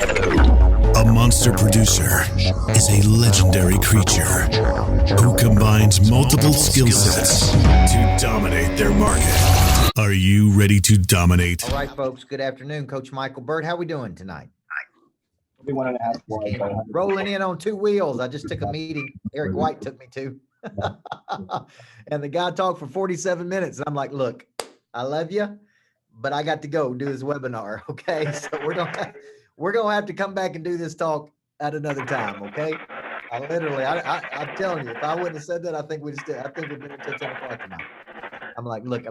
A monster producer is a legendary creature who combines multiple skill sets to dominate their market. Are you ready to dominate? All right, folks. Good afternoon. Coach Michael Burt. How we doing tonight? Rolling in on two wheels. I just took a meeting Eric White took me to. And the guy talked for 47 minutes. And I'm like, look, I love you, but I got to go do this webinar. Okay. So we're gonna have to come back and do this talk at another time. Okay. I'm telling you, if I wouldn't have said that, I think we'd been until 10 o'clock tonight. I'm like, look,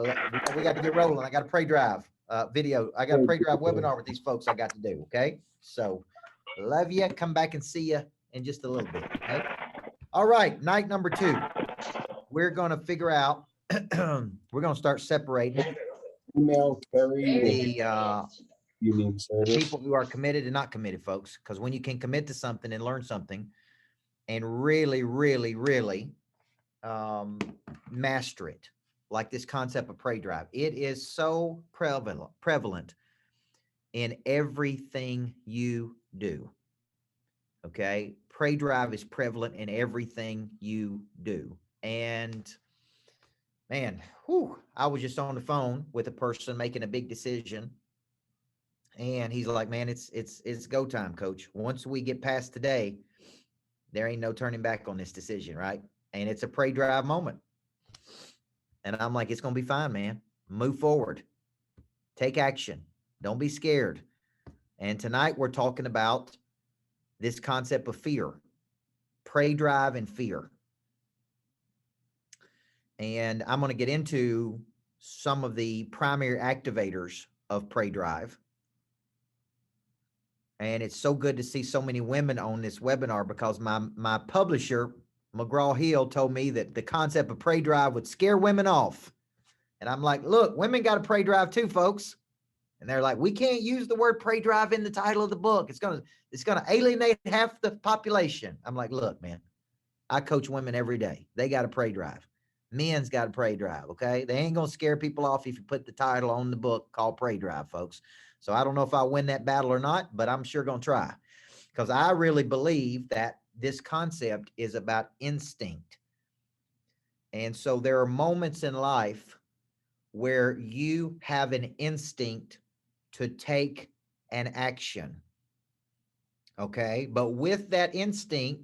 we got to get rolling. I got a pray drive video. I got a pray drive webinar with these folks I got to do. Okay. So love you. Come back and see you in just a little bit. Okay. All right. Night number 2. We're going to figure out, we're going to start separating the people who are committed and not committed, folks. Because when you can commit to something and learn something and really, really, really master it, like this concept of pray drive, it is so prevalent in everything you do. Okay. Pray drive is prevalent in everything you do. And man, I was just on the phone with a person making a big decision. And he's like, man, it's go time, coach. Once we get past today, there ain't no turning back on this decision. Right. And it's a pray drive moment. And I'm like, it's going to be fine, man. Move forward. Take action. Don't be scared. And tonight we're talking about this concept of fear, pray drive and fear. And I'm going to get into some of the primary activators of pray drive. And it's so good to see so many women on this webinar because my publisher, McGraw-Hill, told me that the concept of pray drive would scare women off. And I'm like, look, women got to pray drive too, folks. And they're like, we can't use the word pray drive in the title of the book. It's going to alienate half the population. I'm like, look, man, I coach women every day. They got to pray drive. Men's got to pray drive. Okay. They ain't going to scare people off if you put the title on the book called Pray Drive, folks. So I don't know if I'll win that battle or not, but I'm sure going to try, because I really believe that this concept is about instinct. And so there are moments in life where you have an instinct to take an action. Okay. But with that instinct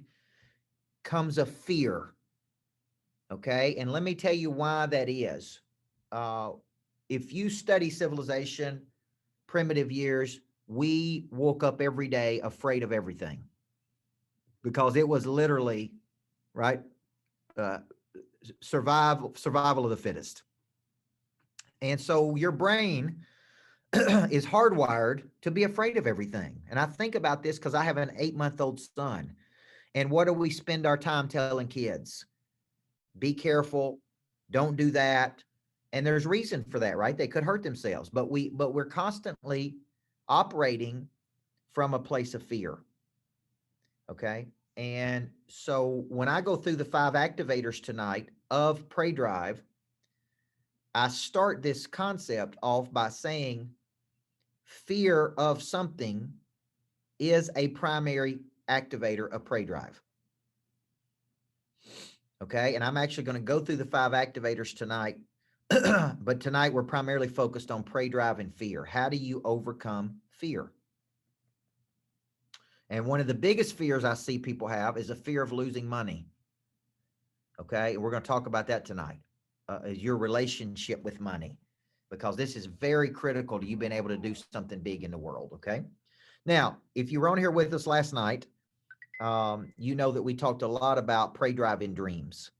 comes a fear. Okay. And let me tell you why that is. If you study civilization, primitive years, we woke up every day afraid of everything because it was literally, right, survival of the fittest. And so your brain is hardwired to be afraid of everything. And I think about this because I have an 8-month-old son. And what do we spend our time telling kids? Be careful. Don't do that. And there's reason for that, right? They could hurt themselves, but we're constantly operating from a place of fear. Okay. And so when I go through the 5 activators tonight of Pray Drive, I start this concept off by saying fear of something is a primary activator of Pray Drive. Okay. And I'm actually going to go through the 5 activators tonight, but tonight we're primarily focused on Pray Drive and fear. How do you overcome fear? And one of the biggest fears I see people have is a fear of losing money. Okay. And we're going to talk about that tonight. Is your relationship with money, because this is very critical to you being able to do something big in the world. Okay. Now, if you were on here with us last night, you know that we talked a lot about Pray Drive in dreams.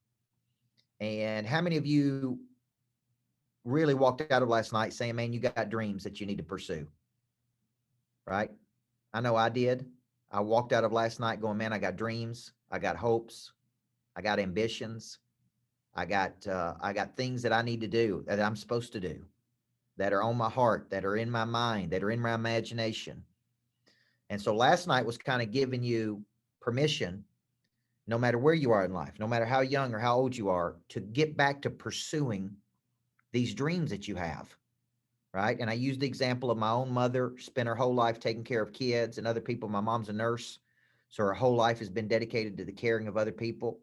And how many of you really walked out of last night saying, man, you got dreams that you need to pursue? Right. I know I did. I walked out of last night going, man, I got dreams. I got hopes. I got ambitions. I got things that I need to do, that I'm supposed to do, that are on my heart, that are in my mind, that are in my imagination. And so last night was kind of giving you permission, no matter where you are in life, no matter how young or how old you are, to get back to pursuing these dreams that you have, right? And I used the example of my own mother, spent her whole life taking care of kids and other people. My mom's a nurse, so her whole life has been dedicated to the caring of other people.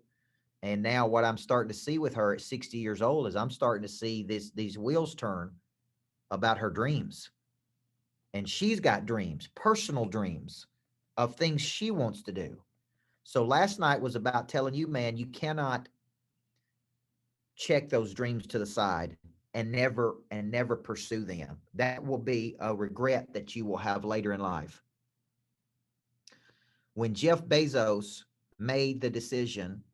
And now what I'm starting to see with her at 60 years old is I'm starting to see these wheels turn about her dreams. And she's got dreams, personal dreams of things she wants to do. So last night was about telling you, man, you cannot check those dreams to the side and never pursue them. That will be a regret that you will have later in life. When Jeff Bezos made the decision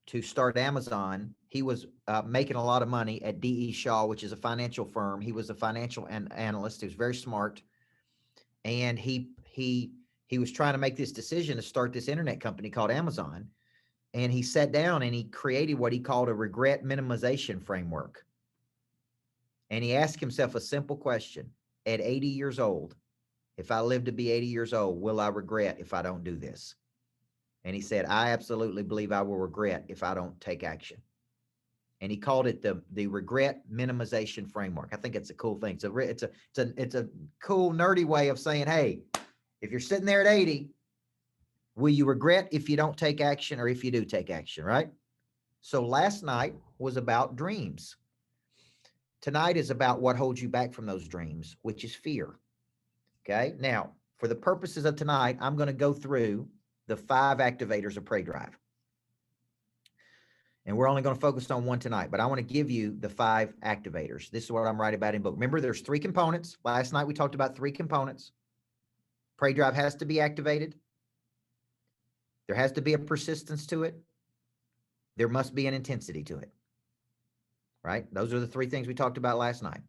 to start Amazon, he was making a lot of money at D.E. Shaw, which is a financial firm. He was a financial analyst. He was very smart. And he was trying to make this decision to start this internet company called Amazon. And he sat down and he created what he called a regret minimization framework. And he asked himself a simple question: at 80 years old, if I live to be 80 years old, will I regret if I don't do this? And he said, I absolutely believe I will regret if I don't take action. And he called it the regret minimization framework. I think it's a cool thing. It's a cool nerdy way of saying, hey, if you're sitting there at 80, will you regret if you don't take action or if you do take action, right? So last night was about dreams. Tonight is about what holds you back from those dreams, which is fear. Okay. Now, for the purposes of tonight, I'm going to go through the 5 activators of Prey Drive. And we're only going to focus on one tonight, but I want to give you the 5 activators. This is what I'm writing about in book. Remember, there's 3 components. Last night we talked about 3 components. Prey Drive has to be activated. There has to be a persistence to it. There must be an intensity to it. Right? Those are the 3 things we talked about last night.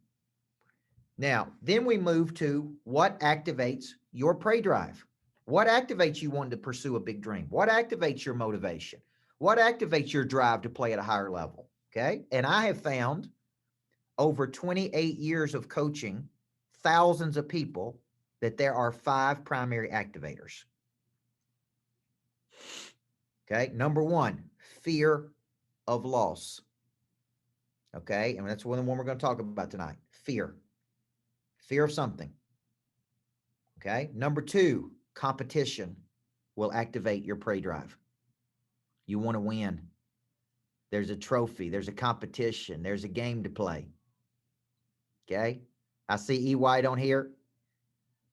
Now, then we move to what activates your Prey Drive. What activates you wanting to pursue a big dream? What activates your motivation? What activates your drive to play at a higher level? Okay. And I have found over 28 years of coaching thousands of people that there are 5 primary activators. Okay. Number 1, fear of loss. Okay. And that's one we're going to talk about tonight. Fear of something. Okay. Number 2, competition will activate your Prey Drive. You want to win. There's a trophy. There's a competition. There's a game to play. Okay. I see E. White on here.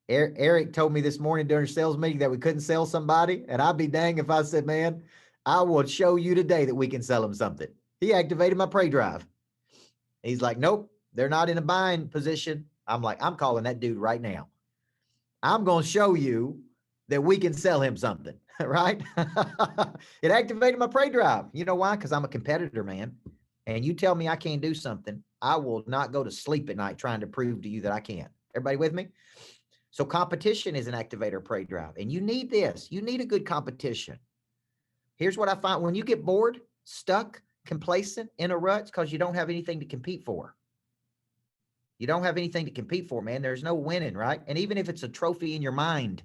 Eric told me this morning during a sales meeting that we couldn't sell somebody. And I'd be dang if I said, man, I will show you today that we can sell them something. He activated my Prey Drive. He's like, nope, they're not in a buying position. I'm like, I'm calling that dude right now. I'm going to show you that we can sell him something, right? It activated my Prey Drive. You know why? Because I'm a competitor, man. And you tell me I can't do something, I will not go to sleep at night trying to prove to you that I can. Everybody with me? So competition is an activator of Prey Drive. And you need this. You need a good competition. Here's what I find. When you get bored, stuck, complacent, in a rut, it's because you don't have anything to compete for. You don't have anything to compete for, man. There's no winning, right? And even if it's a trophy in your mind,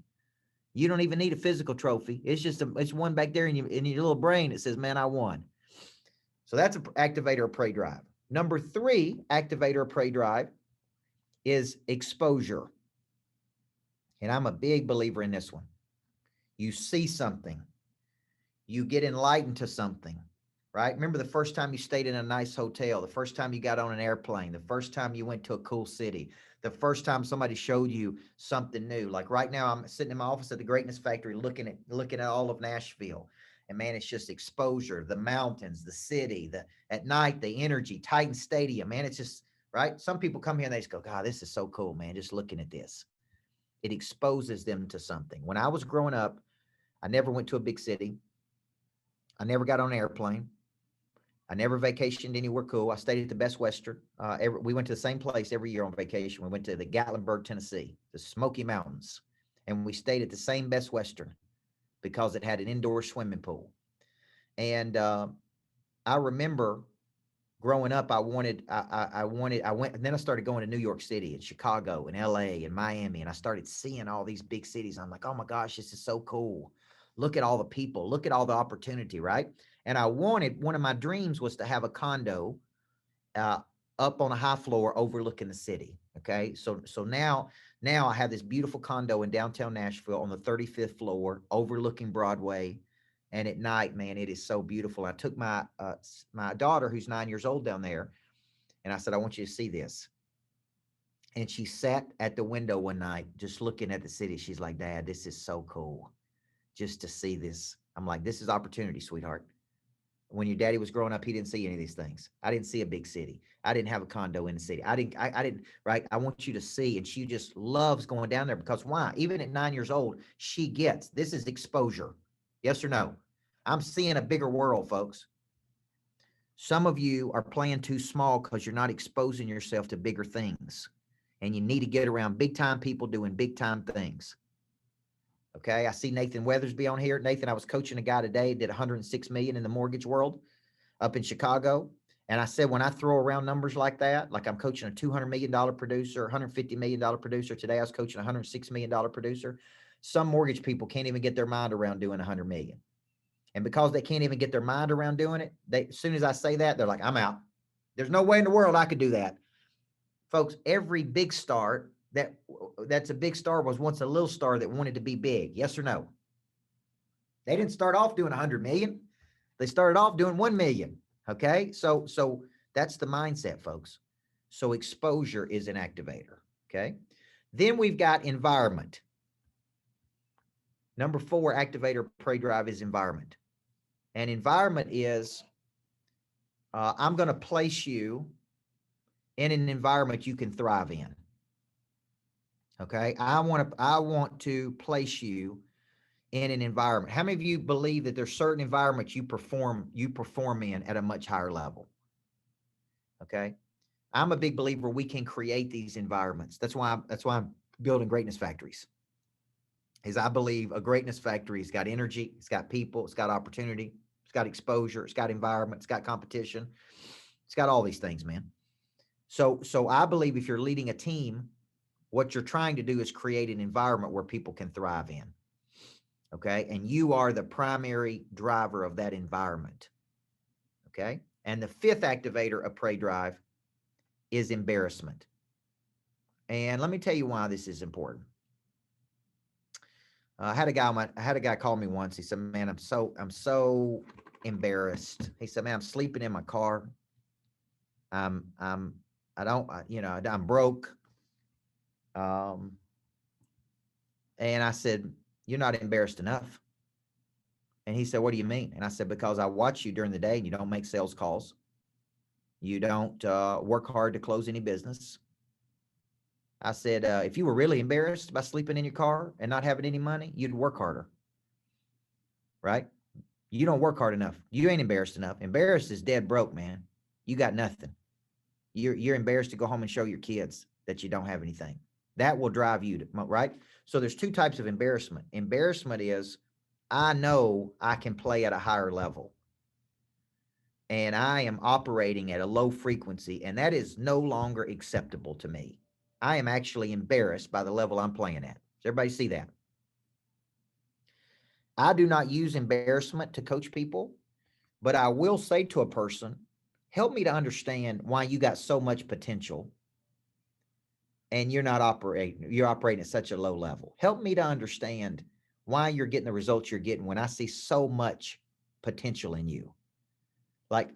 you don't even need a physical trophy. It's just it's one back there in your little brain that says, man, I won. So that's an activator of Prey Drive. Number 3 activator of Prey Drive is exposure. And I'm a big believer in this one. You see something. You get enlightened to something, right? Remember the first time you stayed in a nice hotel, the first time you got on an airplane, the first time you went to a cool city, the first time somebody showed you something new. Like right now, I'm sitting in my office at the Greatness Factory looking at all of Nashville. And man, it's just exposure, the mountains, the city, at night, the energy, Titan Stadium, man, it's just, right? Some people come here and they just go, God, this is so cool, man, just looking at this. It exposes them to something. When I was growing up, I never went to a big city. I never got on an airplane. I never vacationed anywhere cool. I stayed at the Best Western. We went to the same place every year on vacation. We went to the Gatlinburg, Tennessee, the Smoky Mountains, and we stayed at the same Best Western because it had an indoor swimming pool. And I remember growing up, I went, and then I started going to New York City and Chicago and LA and Miami, and I started seeing all these big cities. I'm like, oh my gosh, this is so cool. Look at all the people, look at all the opportunity, right? And one of my dreams was to have a condo up on a high floor overlooking the city. Okay. So now I have this beautiful condo in downtown Nashville on the 35th floor overlooking Broadway. And at night, man, it is so beautiful. I took my daughter, who's 9 years old, down there, and I said, I want you to see this. And she sat at the window one night just looking at the city. She's like, Dad, this is so cool just to see this. I'm like, this is opportunity, sweetheart. When your daddy was growing up, he didn't see any of these things. I didn't see a big city. I didn't have a condo in the city. I didn't, right? I want you to see. And she just loves going down there because why? Even at 9 years old, she gets, this is exposure. Yes or no? I'm seeing a bigger world, folks. Some of you are playing too small because you're not exposing yourself to bigger things. And you need to get around big time people doing big time things. Okay. I see Nathan Weathersby on here. Nathan, I was coaching a guy today, did 106 million in the mortgage world up in Chicago. And I said, when I throw around numbers like that, like I'm coaching a $200 million producer, $150 million producer. Today, I was coaching a $106 million producer. Some mortgage people can't even get their mind around doing 100 million. And because they can't even get their mind around doing it, as soon as I say that, they're like, I'm out. There's no way in the world I could do that. Folks, every big star that's a big star was once a little star that wanted to be big. Yes or no? They didn't start off doing 100 million. They started off doing 1 million. Okay. So that's the mindset, folks. So exposure is an activator. Okay. Then we've got environment. Number 4 activator prey drive is environment. And environment is, I'm going to place you in an environment you can thrive in. Okay. I want to place you in an environment. How many of you believe that there's certain environments you perform in at a much higher level? Okay. I'm a big believer we can create these environments. That's why I'm building greatness factories. Is I believe a greatness factory's got energy, it's got people, it's got opportunity, it's got exposure, it's got environment, it's got competition. It's got all these things, man. So I believe if you're leading a team, what you're trying to do is create an environment where people can thrive in. Okay. And you are the primary driver of that environment. Okay. And the 5th activator of prey drive is embarrassment. And let me tell you why this is important. I had a guy call me once. He said, man, I'm so embarrassed. He said, man, I'm sleeping in my car. I'm broke. And I said, you're not embarrassed enough. And he said, what do you mean? And I said, because I watch you during the day and you don't make sales calls. You don't work hard to close any business. I said, if you were really embarrassed by sleeping in your car and not having any money, you'd work harder. Right? You don't work hard enough. You ain't embarrassed enough. Embarrassed is dead broke, man. You got nothing. You're embarrassed to go home and show your kids that you don't have anything. That will drive you to, right? So there's 2 types of embarrassment. Embarrassment is, I know I can play at a higher level and I am operating at a low frequency, and that is no longer acceptable to me. I am actually embarrassed by the level I'm playing at. Does everybody see that? I do not use embarrassment to coach people, but I will say to a person, help me to understand why you got so much potential and you're operating at such a low level. Help me to understand why you're getting the results you're getting when I see so much potential in you. Like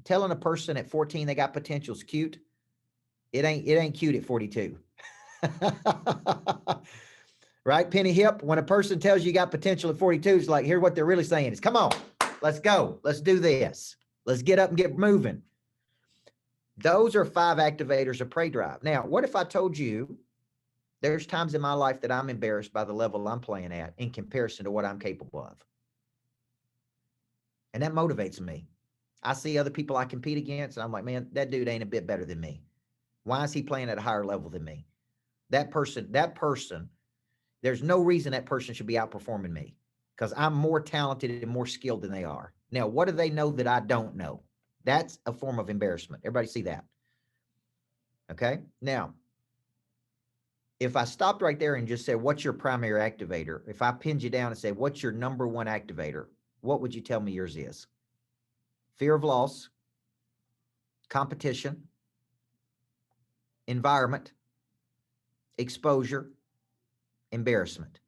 telling a person at 14 they got potential is cute. It ain't cute at 42. Right? Penny hip. When a person tells you got potential at 42, it's like, here's what they're really saying is, come on, let's go. Let's do this. Let's get up and get moving. Those are 5 activators of prey drive. Now, what if I told you there's times in my life that I'm embarrassed by the level I'm playing at in comparison to what I'm capable of? And that motivates me. I see other people I compete against, and I'm like, man, that dude ain't a bit better than me. Why is he playing at a higher level than me? That person, there's no reason that person should be outperforming me because I'm more talented and more skilled than they are. Now, what do they know that I don't know? That's a form of embarrassment. Everybody see that? Okay. Now, if I stopped right there and just said, what's your primary activator? If I pinned you down and said, what's your number 1 activator? What would you tell me yours is? Fear of loss, competition, environment, exposure, embarrassment.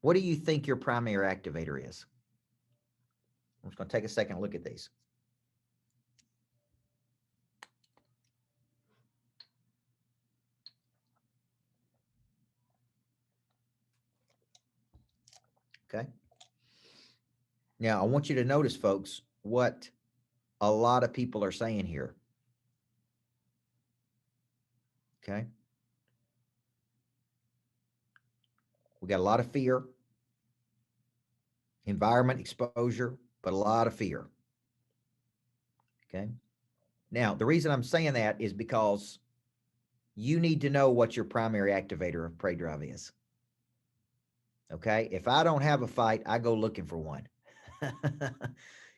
What do you think your primary activator is? I'm just going to take a second and look at these. Okay. Now, I want you to notice, folks, what a lot of people are saying here. Okay. We got a lot of fear, environment, exposure, but a lot of fear. Okay. Now, the reason I'm saying that is because you need to know what your primary activator of prey drive is. Okay. If I don't have a fight, I go looking for one.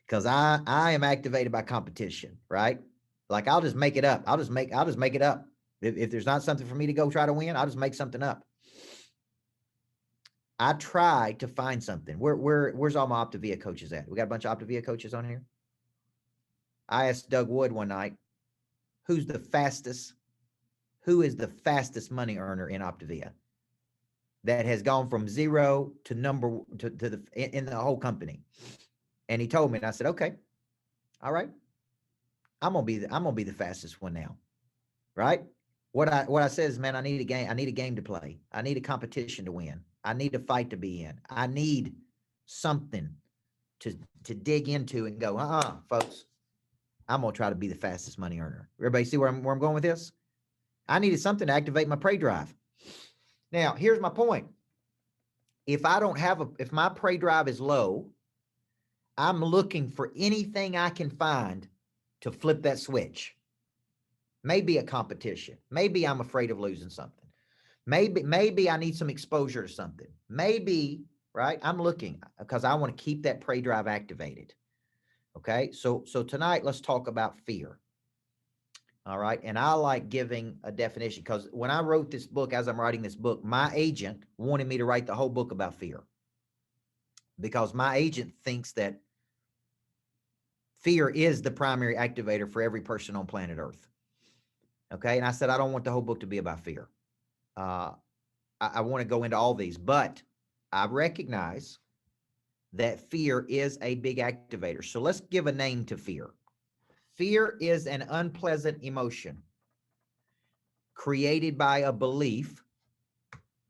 Because I am activated by competition, right? Like I'll just make it up. I'll just make it up. If there's not something for me to go try to win, I'll just make something up. I try to find something. Where's all my Optavia coaches at? We got a bunch of Optavia coaches on here. I asked Doug Wood one night, who is the fastest money earner in Optavia that has gone from zero to in the whole company? And he told me, and I said, okay, all right. I'm gonna be the fastest one now. Right? What I said is, man, I need a game to play. I need a competition to win. I need a fight to be in. I need something to dig into and go, folks, I'm gonna try to be the fastest money earner. Everybody see where I'm going with this? I needed something to activate my prey drive. Now, here's my point. If my prey drive is low, I'm looking for anything I can find to flip that switch. Maybe a competition. Maybe I'm afraid of losing something. Maybe I need some exposure to something. Maybe, right? I'm looking because I want to keep that prey drive activated. Okay. So tonight, let's talk about fear. All right. And I like giving a definition because when I wrote this book, as I'm writing this book, my agent wanted me to write the whole book about fear because my agent thinks that fear is the primary activator for every person on planet Earth. Okay. And I said, I don't want the whole book to be about fear. I want to go into all these, but I recognize that fear is a big activator. So let's give a name to fear. Fear is an unpleasant emotion created by a belief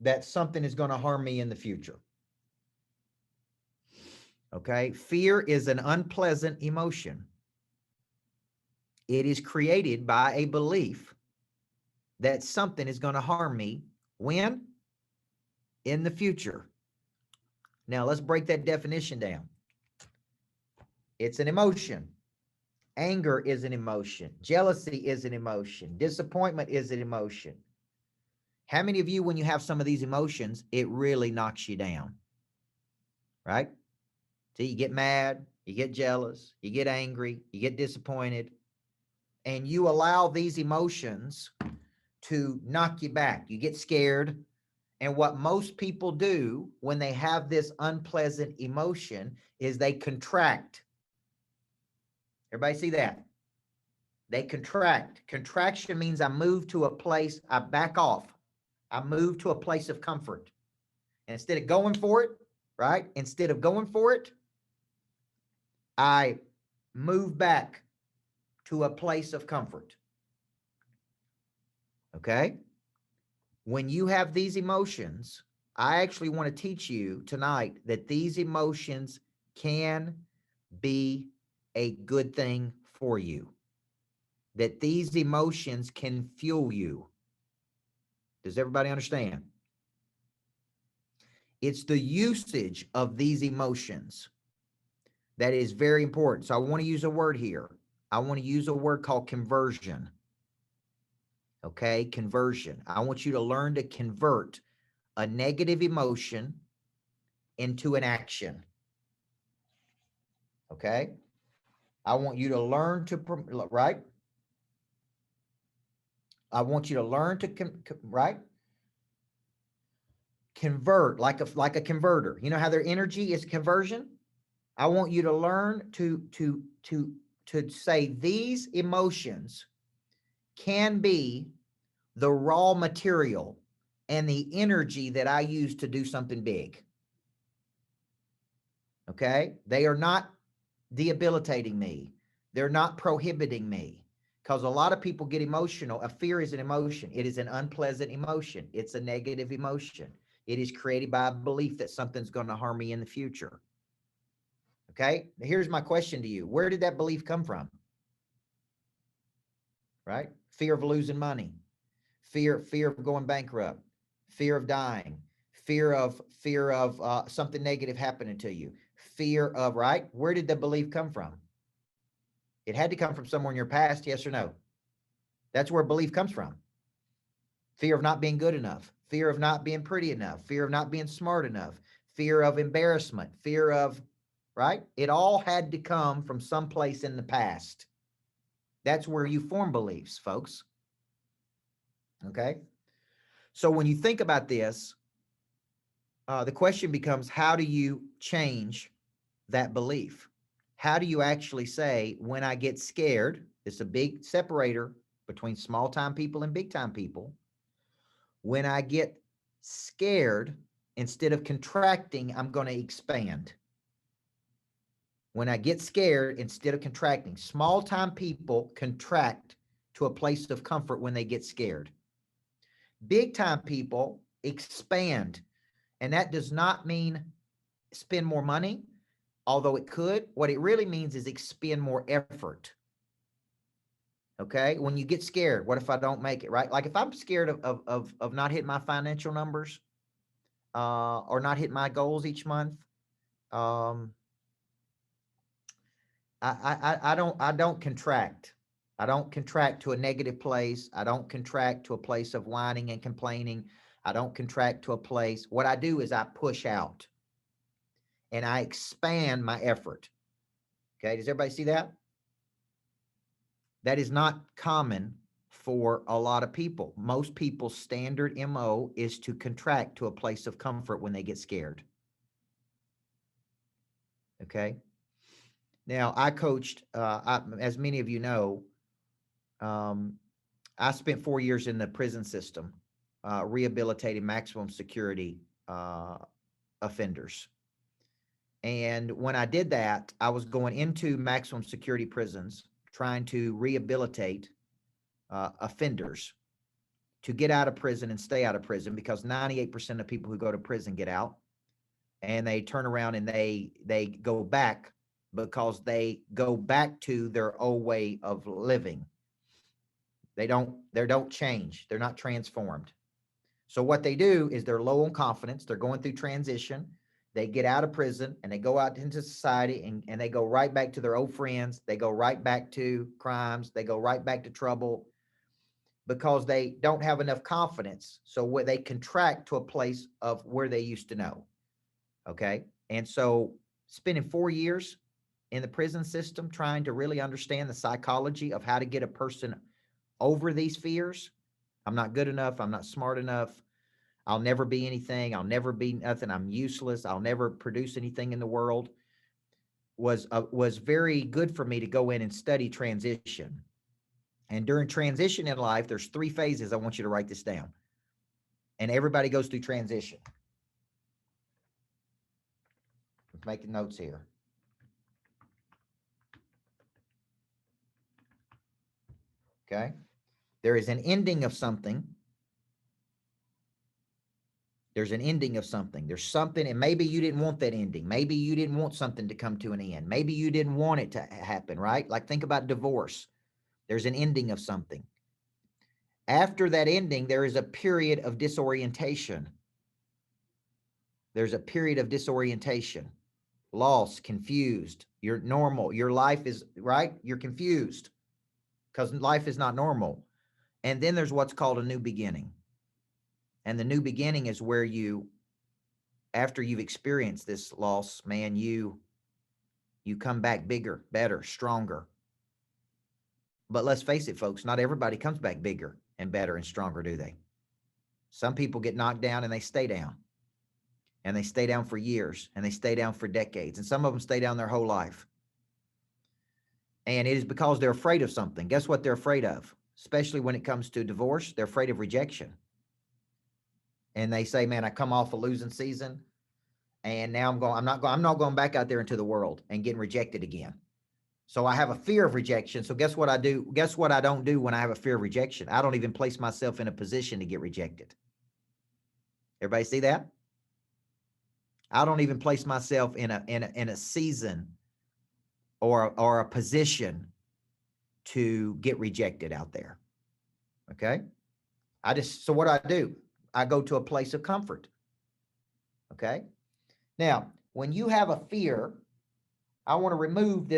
that something is going to harm me in the future. Okay. Fear is an unpleasant emotion. It is created by a belief that something is going to harm me when? In the future. Now let's break that definition down. It's an emotion. Anger is an emotion. Jealousy is an emotion. Disappointment is an emotion. How many of you, when you have some of these emotions, it really knocks you down? Right? So you get mad, you get jealous, you get angry, you get disappointed, and you allow these emotions to knock you back. You get scared. And what most people do when they have this unpleasant emotion is they contract. Everybody see that? They contract. Contraction means I move to a place, I back off. I move to a place of comfort. And instead of going for it, right? Instead of going for it, I move back to a place of comfort. Okay? When you have these emotions, I actually want to teach you tonight that these emotions can be a good thing for you. That these emotions can fuel you. Does everybody understand? It's the usage of these emotions that is very important. So I want to use a word here. I want to use a word called conversion. Okay, conversion. I want you to learn to convert a negative emotion into an action. Okay, I want you to learn to, right? I want you to learn to, right? Convert like a converter. You know how their energy is conversion? I want you to learn to say these emotions can be the raw material and the energy that I use to do something big. Okay? They are not debilitating me. They're not prohibiting me, because a lot of people get emotional. A fear is an emotion. It is an unpleasant emotion. It's a negative emotion. It is created by a belief that something's going to harm me in the future. Okay? Here's my question to you. Where did that belief come from? Right? Fear of losing money, fear of going bankrupt, fear of dying, fear of something negative happening to you, fear of, right? Where did the belief come from? It had to come from somewhere in your past, yes or no? That's where belief comes from. Fear of not being good enough, fear of not being pretty enough, fear of not being smart enough, fear of embarrassment, fear of, right? It all had to come from someplace in the past. That's where you form beliefs, folks. Okay? So when you think about this, the question becomes, how do you change that belief? How do you actually say, when I get scared, it's a big separator between small time people and big time people. When I get scared, instead of contracting, I'm going to expand. When I get scared, instead of contracting, small time people contract to a place of comfort when they get scared. Big time people expand. And that does not mean spend more money, although it could. What it really means is expend more effort. Okay? When you get scared, what if I don't make it, right? Like if I'm scared of not hitting my financial numbers, or not hitting my goals each month, I don't contract. I don't contract to a negative place. I don't contract to a place of whining and complaining. I don't contract to a place. What I do is I push out and I expand my effort. Okay. Does everybody see that? That is not common for a lot of people. Most people's standard MO is to contract to a place of comfort when they get scared. Okay. Now I coached, as many of you know, I spent 4 years in the prison system, rehabilitating maximum security offenders. And when I did that, I was going into maximum security prisons, trying to rehabilitate offenders to get out of prison and stay out of prison, because 98% of people who go to prison get out, and they turn around and they go back because they go back to their old way of living. They don't change. They're not transformed. So what they do is they're low on confidence. They're going through transition. They get out of prison and they go out into society, and they go right back to their old friends. They go right back to crimes. They go right back to trouble because they don't have enough confidence. So where they contract to a place of where they used to know. Okay. And so spending 4 years in the prison system, trying to really understand the psychology of how to get a person over these fears. I'm not good enough. I'm not smart enough. I'll never be anything. I'll never be nothing. I'm useless. I'll never produce anything in the world. Was very good for me to go in and study transition. And during transition in life, there's 3 phases. I want you to write this down. And everybody goes through transition. Let's make notes here. Okay. There is an ending of something. There's an ending of something. There's something, and maybe you didn't want that ending. Maybe you didn't want something to come to an end. Maybe you didn't want it to happen, right? Like think about divorce. There's an ending of something. After that ending, there is a period of disorientation. There's a period of disorientation, lost, confused. You're normal. Your life is, right? You're confused because life is not normal. And then there's what's called a new beginning. And the new beginning is where you, after you've experienced this loss, man, you come back bigger, better, stronger. But let's face it, folks, not everybody comes back bigger and better and stronger, do they? Some people get knocked down and they stay down. And they stay down for years, and they stay down for decades. And some of them stay down their whole life. And it is because they're afraid of something. Guess what they're afraid of? especially when it comes to divorce, they're afraid of rejection. And they say, man, I come off a losing season and now I'm not going back out there into the world and getting rejected again. So I have a fear of rejection. So guess what I do? Guess what I don't do when I have a fear of rejection? I don't even place myself in a position to get rejected. Everybody see that? I don't even place myself in a season or a position to get rejected out there. Okay. So what do? I go to a place of comfort. Okay. Now, when you have a fear, I want to remove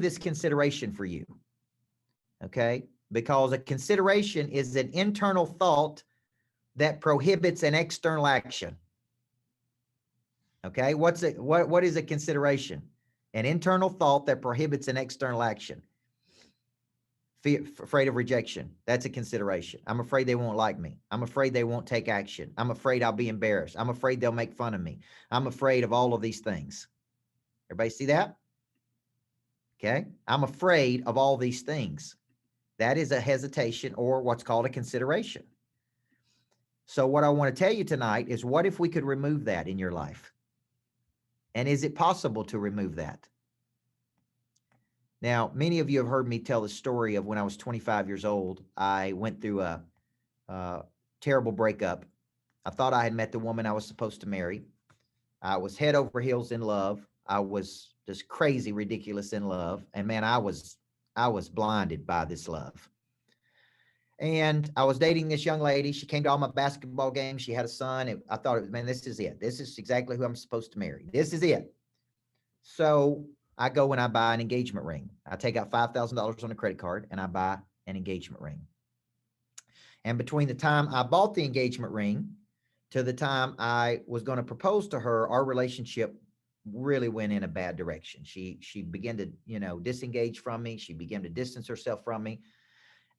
this consideration for you. Okay. Because a consideration is an internal thought that prohibits an external action. Okay. What is a consideration? An internal thought that prohibits an external action. Fear, afraid of rejection. That's a consideration. I'm afraid they won't like me. I'm afraid they won't take action. I'm afraid I'll be embarrassed. I'm afraid they'll make fun of me. I'm afraid of all of these things. Everybody see that? Okay. I'm afraid of all these things. That is a hesitation or what's called a consideration. So what I want to tell you tonight is, what if we could remove that in your life? And is it possible to remove that? Now, many of you have heard me tell the story of when I was 25 years old. I went through a terrible breakup. I thought I had met the woman I was supposed to marry. I was head over heels in love. I was just crazy, ridiculous in love. And man, I was blinded by this love. And I was dating this young lady. She came to all my basketball games. She had a son. I thought, man, this is it. This is exactly who I'm supposed to marry. This is it. So I go and I buy an engagement ring. I take out $5,000 on a credit card and I buy an engagement ring. And between the time I bought the engagement ring to the time I was going to propose to her, our relationship really went in a bad direction. She began to, disengage from me. She began to distance herself from me.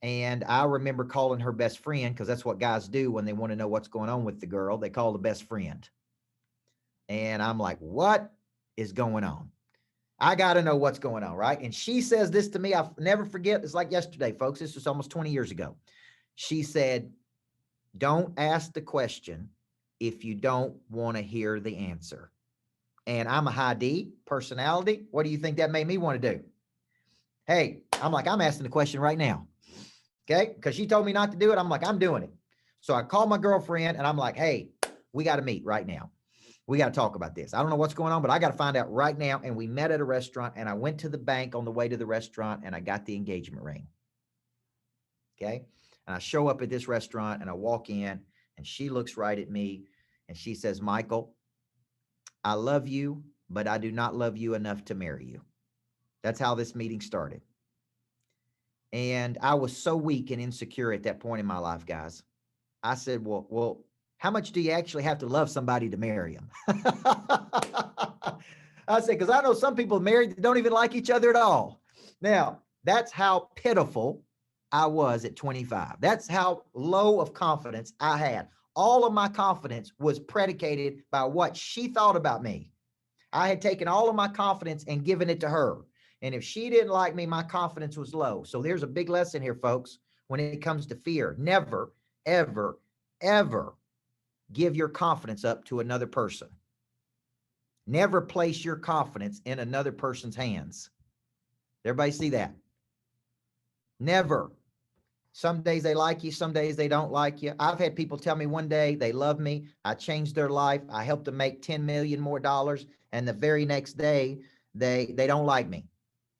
And I remember calling her best friend, because that's what guys do when they want to know what's going on with the girl. They call the best friend. And I'm like, what is going on? I got to know what's going on, right? And she says this to me. I'll never forget. It's like yesterday, folks. This was almost 20 years ago. She said, don't ask the question if you don't want to hear the answer. And I'm a high D personality. What do you think that made me want to do? Hey, I'm asking the question right now. Okay. Because she told me not to do it. I'm like, I'm doing it. So I called my girlfriend and I'm like, hey, we got to meet right now. We got to talk about this. I don't know what's going on, but I got to find out right now. And we met at a restaurant and I went to the bank on the way to the restaurant and I got the engagement ring. Okay. And I show up at this restaurant and I walk in and she looks right at me and she says, Michael, I love you, but I do not love you enough to marry you. That's how this meeting started. And I was so weak and insecure at that point in my life, guys. I said, well, how much do you actually have to love somebody to marry them? I said, because I know some people married that don't even like each other at all. Now, that's how pitiful I was at 25. That's how low of confidence I had. All of my confidence was predicated by what she thought about me. I had taken all of my confidence and given it to her. And if she didn't like me, my confidence was low. So there's a big lesson here, folks, when it comes to fear. Never, ever, ever give your confidence up to another person. Never place your confidence in another person's hands. Everybody see that? Never. Some days they like you, some days they don't like you. I've had people tell me one day they love me, I changed their life, I helped them make $10 million more, and the very next day they don't like me.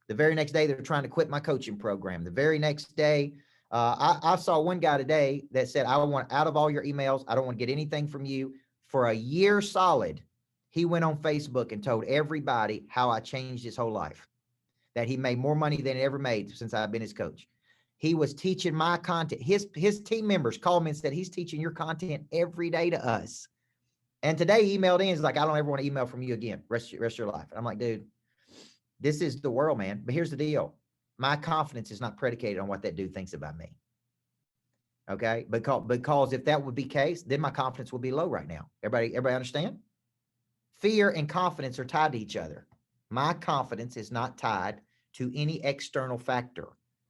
The very next day they're trying to quit my coaching program. The very next day, I saw one guy today that said, I want out of all your emails, I don't want to get anything from you. For a year solid, he went on Facebook and told everybody how I changed his whole life, that he made more money than he ever made since I've been his coach. He was teaching my content. His team members called me and said, he's teaching your content every day to us. And today he emailed in. He's like, I don't ever want to email from you again. Rest of your life. And I'm like, dude, this is the world, man. But here's the deal. My confidence is not predicated on what that dude thinks about me. Okay. Because if that would be the case, then my confidence will be low right now. Everybody understand? Fear and confidence are tied to each other. My confidence is not tied to any external factor.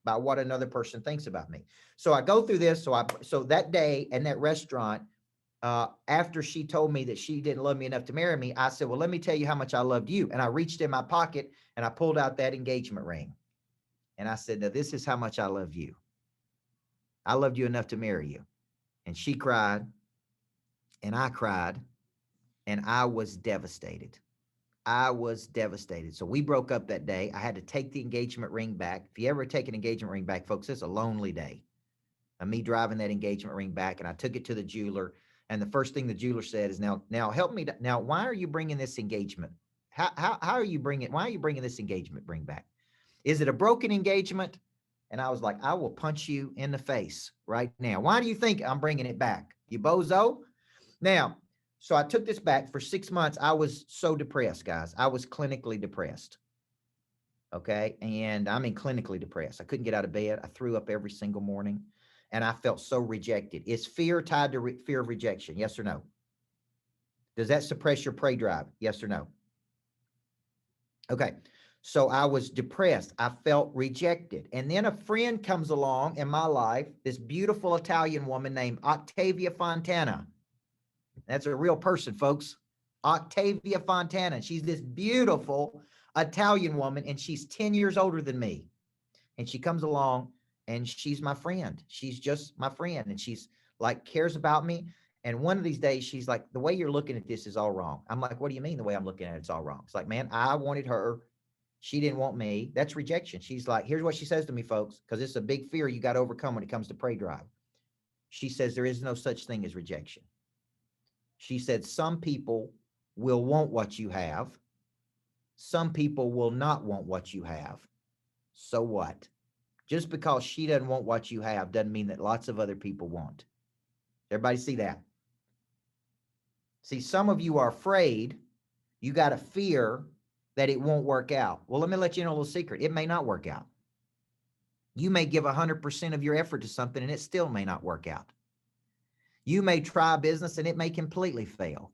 by what another person thinks about me. So I go through this. So that day in that restaurant, after she told me that she didn't love me enough to marry me, I said, well, let me tell you how much I loved you. And I reached in my pocket and I pulled out that engagement ring. And I said, now this is how much I love you. I loved you enough to marry you. And she cried and I cried and I was devastated. I was devastated. So we broke up that day. I had to take the engagement ring back. If you ever take an engagement ring back, folks, it's a lonely day. And me driving that engagement ring back, and I took it to the jeweler. And the first thing the jeweler said is, now help me. Now, why are you bringing this engagement? How are you bringing? Why are you bringing this engagement ring back? Is it a broken engagement? And I was like, I will punch you in the face right now. Why do you think I'm bringing it back? You bozo. Now, so I took this back for 6 months. I was so depressed, guys. I was clinically depressed. Okay. And I mean, clinically depressed. I couldn't get out of bed. I threw up every single morning and I felt so rejected. Is fear tied to fear of rejection? Yes or no? Does that suppress your prey drive? Yes or no? Okay. So I was depressed. I felt rejected. And then a friend comes along in my life, this beautiful Italian woman named Octavia Fontana. That's a real person, folks. Octavia Fontana. She's this beautiful Italian woman, and she's 10 years older than me. And she comes along, and she's my friend. She's just my friend, and she's like, cares about me. And one of these days, she's like, the way you're looking at this is all wrong. I'm like, what do you mean the way I'm looking at it's all wrong? It's like, man, I wanted her. She didn't want me. That's rejection. She's like, here's what she says to me, folks, because it's a big fear you got to overcome when it comes to prey drive. She says, there is no such thing as rejection. She said, some people will want what you have. Some people will not want what you have. So what? Just because she doesn't want what you have doesn't mean that lots of other people won't. Everybody see that? See, some of you are afraid. You got a fear that it won't work out. Well, let me let you know a little secret. It may not work out. You may give 100% of your effort to something and it still may not work out. You may try a business and it may completely fail.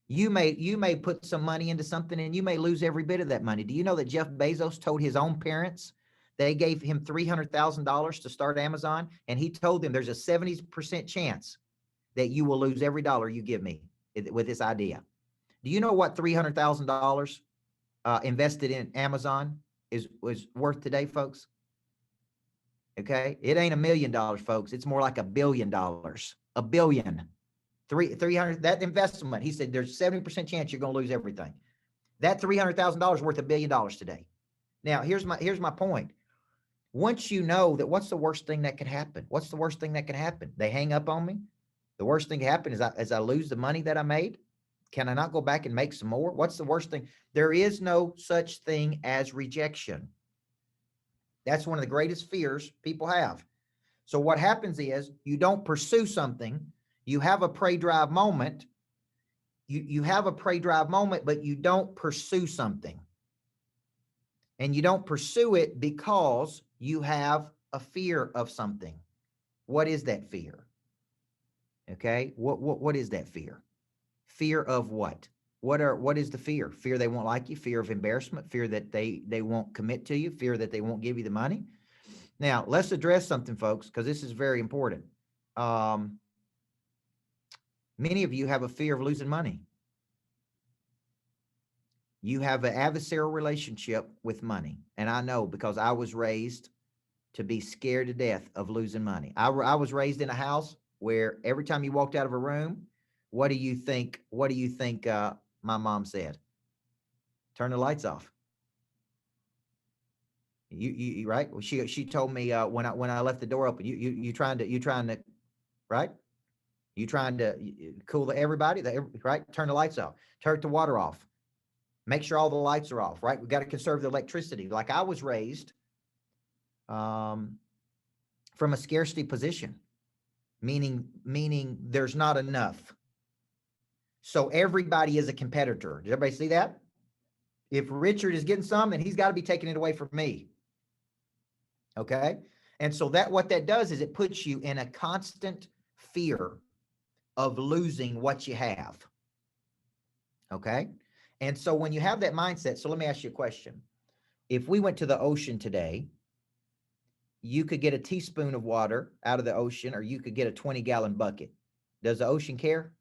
You may put some money into something and you may lose every bit of that money. Do you know that Jeff Bezos told his own parents they gave him $300,000 to start Amazon, and he told them there's a 70% chance that you will lose every dollar you give me with this idea. Do you know what $300,000 invested in Amazon was worth today, folks? Okay, it ain't $1 million, folks. It's more like $1 billion. $1 billion. 300, that investment, he said, there's 70% chance you're going to lose everything. That $300,000 worth $1 billion today. Now, here's my point. Once you know that, what's the worst thing that could happen? What's the worst thing that can happen? They hang up on me. The worst thing that happen is I lose the money that I made. Can I not go back and make some more? What's the worst thing? There is no such thing as rejection. That's one of the greatest fears people have. So what happens is you don't pursue something. You have a prey drive moment. You have a prey drive moment, but you don't pursue something. And you don't pursue it because you have a fear of something. What is that fear? Okay. What is that fear? Fear of what? What is the fear? Fear they won't like you, fear of embarrassment, fear that they won't commit to you, fear that they won't give you the money. Now, let's address something, folks, because this is very important. Many of you have a fear of losing money. You have an adversarial relationship with money. And I know, because I was raised to be scared to death of losing money. I was raised in a house where every time you walked out of a room, what do you think my mom said? Turn the lights off. You right? Well, she told me when I left the door open, you trying to right? You trying to cool everybody, right? Turn the lights off. Turn the water off. Make sure all the lights are off, right? We got to conserve the electricity. Like I was raised from a scarcity position, meaning there's not enough. So everybody is a competitor. Does everybody see that? If Richard is getting some, then he's got to be taking it away from me. Okay. And so what that does is it puts you in a constant fear of losing what you have. Okay. And so when you have that mindset, so let me ask you a question. If we went to the ocean today you could get a teaspoon of water out of the ocean, or you could get a 20-gallon bucket. Does the ocean care?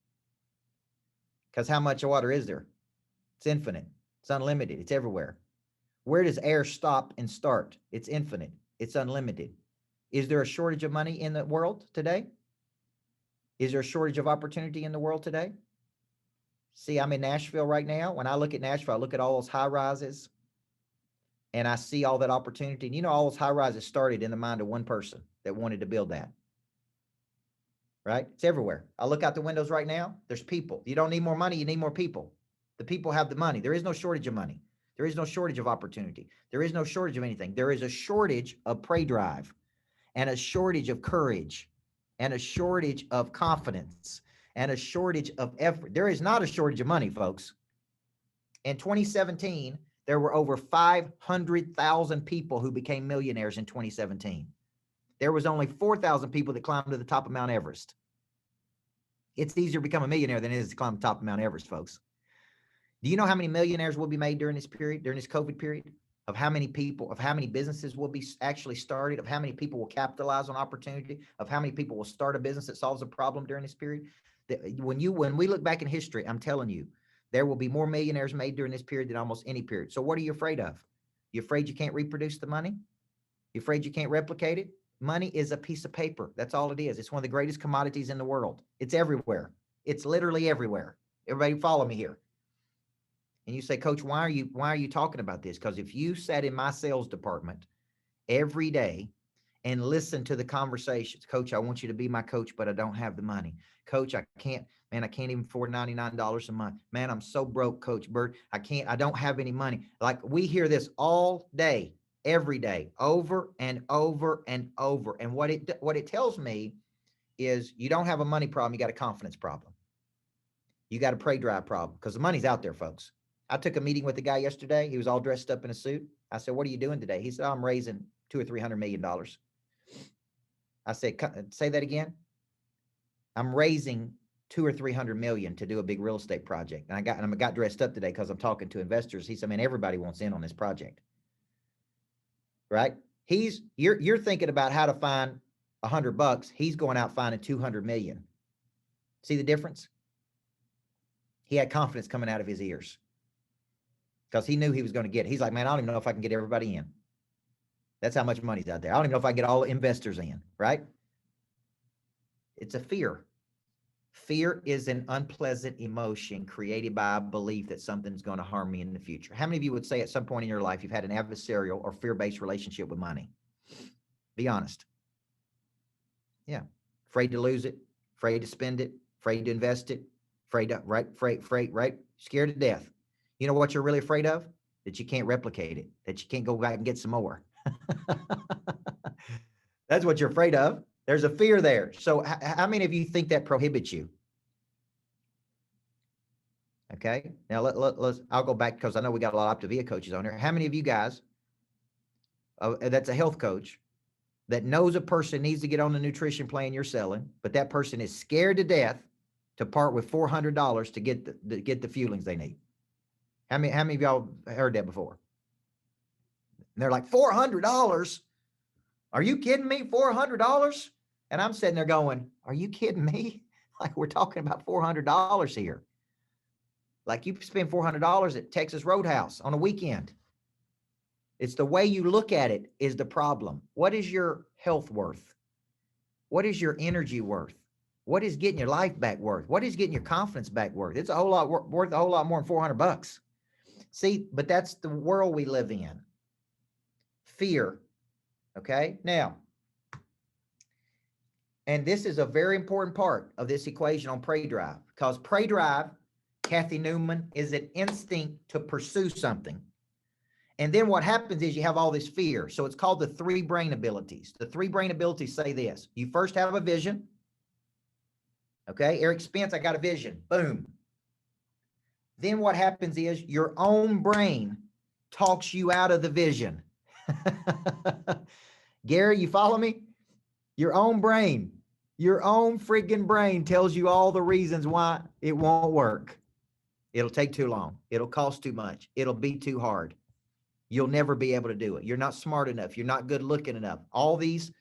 Because how much water is there? It's infinite. It's unlimited. It's everywhere. Where does air stop and start? It's infinite. It's unlimited. Is there a shortage of money in the world today? Is there a shortage of opportunity in the world today? See, I'm in Nashville right now. When I look at Nashville, I look at all those high rises and I see all that opportunity. And you know, all those high rises started in the mind of one person that wanted to build that. Right? It's everywhere. I look out the windows right now. There's people. You don't need more money. You need more people. The people have the money. There is no shortage of money. There is no shortage of opportunity. There is no shortage of anything. There is a shortage of prey drive, and a shortage of courage, and a shortage of confidence, and a shortage of effort. There is not a shortage of money, folks. In 2017, there were over 500,000 people who became millionaires in 2017. There was only 4,000 people that climbed to the top of Mount Everest. It's easier to become a millionaire than it is to climb the top of Mount Everest, folks. Do you know how many millionaires will be made during this period, during this COVID period? Of how many people, of how many businesses will be actually started, of how many people will capitalize on opportunity, of how many people will start a business that solves a problem during this period? When we look back in history, I'm telling you, there will be more millionaires made during this period than almost any period. So what are you afraid of? You afraid you can't reproduce the money? You afraid you can't replicate it? Money is a piece of paper. That's all it is. It's one of the greatest commodities in the world. It's everywhere. It's literally everywhere. Everybody follow me here. And you say, Coach, why are you talking about this? Because if you sat in my sales department every day and listened to the conversations, Coach, I want you to be my coach, but I don't have the money. Coach, I can't even afford $99 a month. Man, I'm so broke, Coach Burt. I don't have any money. Like, we hear this all day, every day, over and over and over. And what it tells me is you don't have a money problem. You got a confidence problem. You got a prey drive problem, because the money's out there, folks. I took a meeting with a guy yesterday. He was all dressed up in a suit. I said, what are you doing today? He said, I'm raising $200 or $300 million. I said, say that again. I'm raising $200 or $300 million to do a big real estate project. And I got dressed up today because I'm talking to investors. He said, man, everybody wants in on this project. Right? You're thinking about how to find $100. He's going out finding 200 million. See the difference? He had confidence coming out of his ears, because he knew he was going to get it. He's like, man, I don't even know if I can get everybody in. That's how much money's out there. I don't even know if I can get all the investors in, right? It's a fear. Fear is an unpleasant emotion created by a belief that something's going to harm me in the future. How many of you would say at some point in your life you've had an adversarial or fear-based relationship with money? Be honest. Yeah. Afraid to lose it, afraid to spend it, afraid to invest it, afraid, scared to death. You know what you're really afraid of? That you can't replicate it, that you can't go back and get some more. That's what you're afraid of. There's a fear there. So how many of you think that prohibits you? Okay. Now I'll go back, because I know we got a lot of Activator coaches on here. How many of you guys, that's a health coach, that knows a person needs to get on the nutrition plan you're selling, but that person is scared to death to part with $400 to get the fuelings they need? How many of y'all heard that before? And they're like, $400? Are you kidding me? $400? And I'm sitting there going, are you kidding me? Like, we're talking about $400 here. Like, you spend $400 at Texas Roadhouse on a weekend. It's the way you look at it is the problem. What is your health worth? What is your energy worth? What is getting your life back worth? What is getting your confidence back worth? It's a whole lot worth a whole lot more than $400. See, but that's the world we live in. Fear. Okay. Now, and this is a very important part of this equation on prey drive, because prey drive, Kathy Newman, is an instinct to pursue something. And then what happens is you have all this fear. So it's called the 3 brain abilities. The 3 brain abilities say this. You first have a vision. Okay. Eric Spence, I got a vision. Boom. Then what happens is your own brain talks you out of the vision. Gary, you follow me? Your own brain, your own freaking brain tells you all the reasons why it won't work. It'll take too long. It'll cost too much. It'll be too hard. You'll never be able to do it. You're not smart enough. You're not good looking enough. All these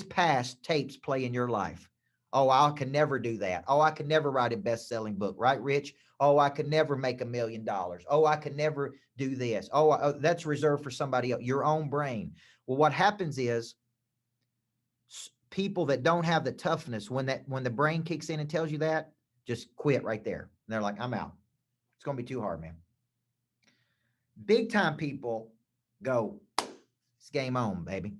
past tapes play in your life. Oh, I could never do that. Oh, I could never write a best-selling book, right, Rich? Oh, I could never make $1 million. Oh, I could never do this. Oh, that's reserved for somebody else, your own brain. Well, what happens is people that don't have the toughness, when the brain kicks in and tells you that, just quit right there. And they're like, I'm out. It's going to be too hard, man. Big time people go, it's game on, baby.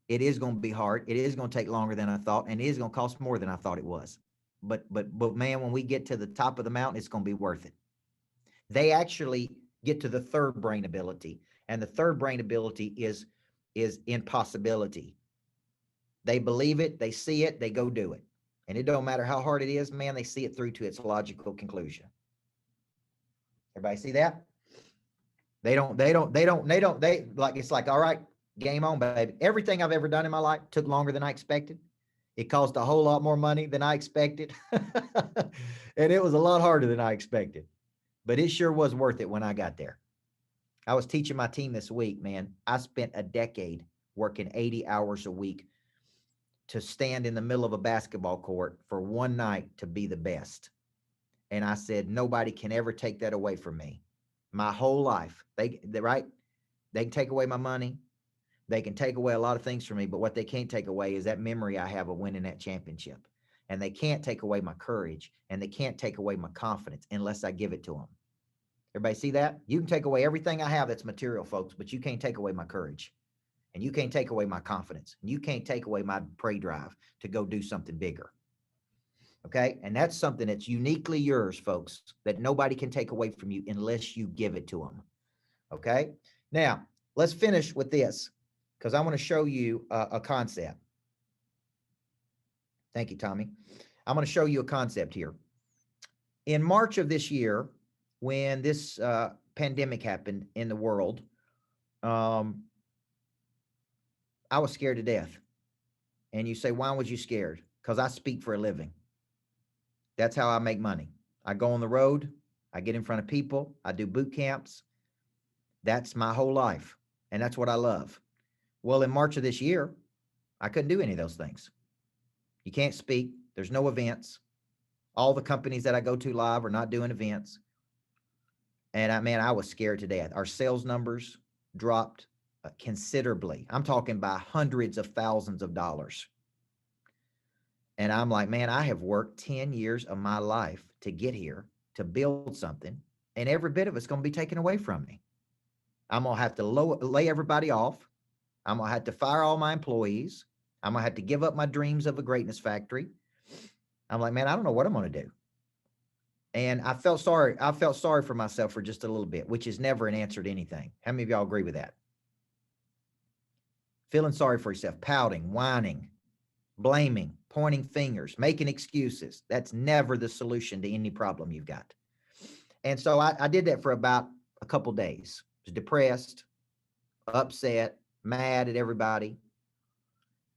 It is going to be hard. It is going to take longer than I thought, and it is going to cost more than I thought it was. But man, when we get to the top of the mountain, it's going to be worth it. They actually get to the third brain ability, and the third brain ability is impossibility. They believe it, they see it, they go do it. And it don't matter how hard it is, man, they see it through to its logical conclusion. Everybody see that? They like, it's like, all right, game on, baby. Everything I've ever done in my life took longer than I expected. It cost a whole lot more money than I expected. And it was a lot harder than I expected. But it sure was worth it when I got there. I was teaching my team this week, man. I spent a decade working 80 hours a week to stand in the middle of a basketball court for one night to be the best. And I said, nobody can ever take that away from me. My whole life, they can take away my money. They can take away a lot of things from me, but what they can't take away is that memory I have of winning that championship. And they can't take away my courage, and they can't take away my confidence unless I give it to them. Everybody see that? You can take away everything I have that's material, folks, but you can't take away my courage. And you can't take away my confidence. And you can't take away my prey drive to go do something bigger. Okay? And that's something that's uniquely yours, folks, that nobody can take away from you unless you give it to them. Okay? Now, let's finish with this, because I want to show you a concept. Thank you, Tommy. I'm going to show you a concept here. In March of this year, when this pandemic happened in the world, I was scared to death. And you say, why was you scared? Because I speak for a living. That's how I make money. I go on the road. I get in front of people. I do boot camps. That's my whole life. And that's what I love. Well, in March of this year, I couldn't do any of those things. You can't speak. There's no events. All the companies that I go to live are not doing events. And I was scared to death. Our sales numbers dropped considerably. I'm talking by hundreds of thousands of dollars. And I'm like, man, I have worked 10 years of my life to get here, to build something, and every bit of it's going to be taken away from me. I'm going to have to lay everybody off. I'm going to have to fire all my employees. I'm going to have to give up my dreams of a greatness factory. I'm like, man, I don't know what I'm going to do. And I felt sorry. I felt sorry for myself for just a little bit, which is never an answer to anything. How many of y'all agree with that? Feeling sorry for yourself, pouting, whining, blaming, pointing fingers, making excuses. That's never the solution to any problem you've got. And so I did that for about a couple days. I was depressed, upset, mad at everybody.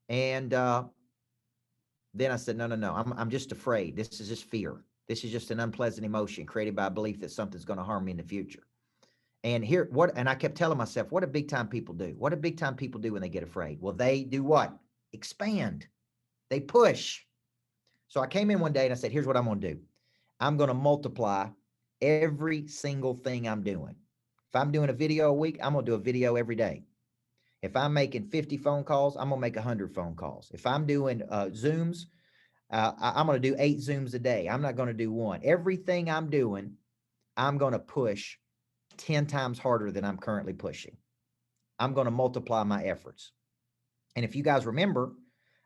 And then I said, no, I'm just afraid. This is just fear. This is just an unpleasant emotion created by a belief that something's going to harm me in the future. And I kept telling myself, what do big time people do? What do big time people do when they get afraid? Well, they do what? Expand. They push. So I came in one day and I said, here's what I'm going to do. I'm going to multiply every single thing I'm doing. If I'm doing a video a week, I'm going to do a video every day. If I'm making 50 phone calls, I'm going to make 100 phone calls. If I'm doing Zooms, I'm going to do 8 Zooms a day. I'm not going to do one. Everything I'm doing, I'm going to push 10 times harder than I'm currently pushing. I'm going to multiply my efforts. And if you guys remember,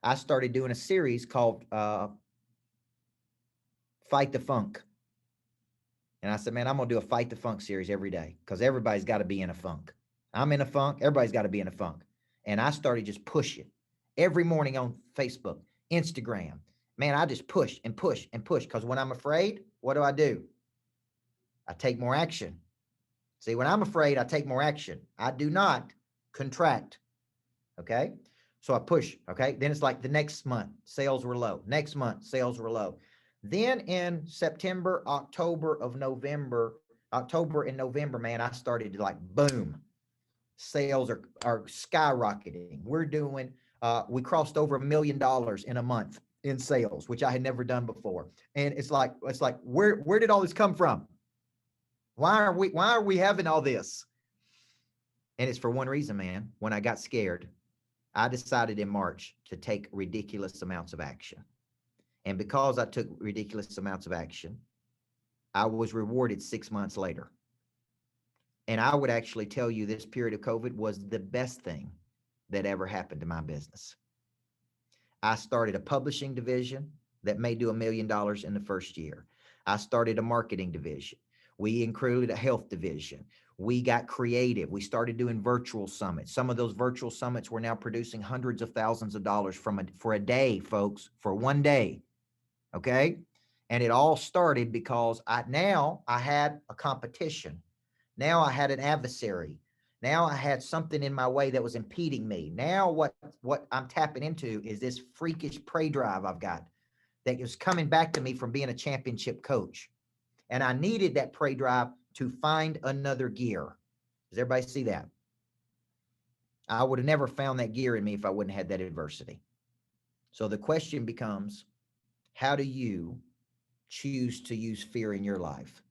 I started doing a series called Fight the Funk. And I said, man, I'm going to do a Fight the Funk series every day because everybody's got to be in a funk. I'm in a funk. Everybody's got to be in a funk. And I started just pushing every morning on Facebook, Instagram. Man, I just push and push and push because when I'm afraid, what do? I take more action. See, when I'm afraid, I take more action. I do not contract. Okay. So I push. Okay. Then it's like the next month, sales were low. Next month, sales were low. Then in September, October and November, man, I started to like, boom, sales are skyrocketing. We're doing, we crossed over $1 million in a month in sales, which I had never done before. And it's like, where did all this come from? Why are we having all this? And it's for one reason, man. When I got scared, I decided in March to take ridiculous amounts of action. And because I took ridiculous amounts of action, I was rewarded 6 months later. And I would actually tell you this period of COVID was the best thing that ever happened to my business. I started a publishing division that may do $1 million in the first year. I started a marketing division. We included a health division. We got creative. We started doing virtual summits. Some of those virtual summits were now producing hundreds of thousands of dollars for a day, folks, for one day. Okay. And it all started because I had a competition. Now I had an adversary. Now I had something in my way that was impeding me. Now what I'm tapping into is this freakish prey drive I've got that is coming back to me from being a championship coach. And I needed that prey drive to find another gear. Does everybody see that? I would have never found that gear in me if I wouldn't have had that adversity. So the question becomes, how do you choose to use fear in your life?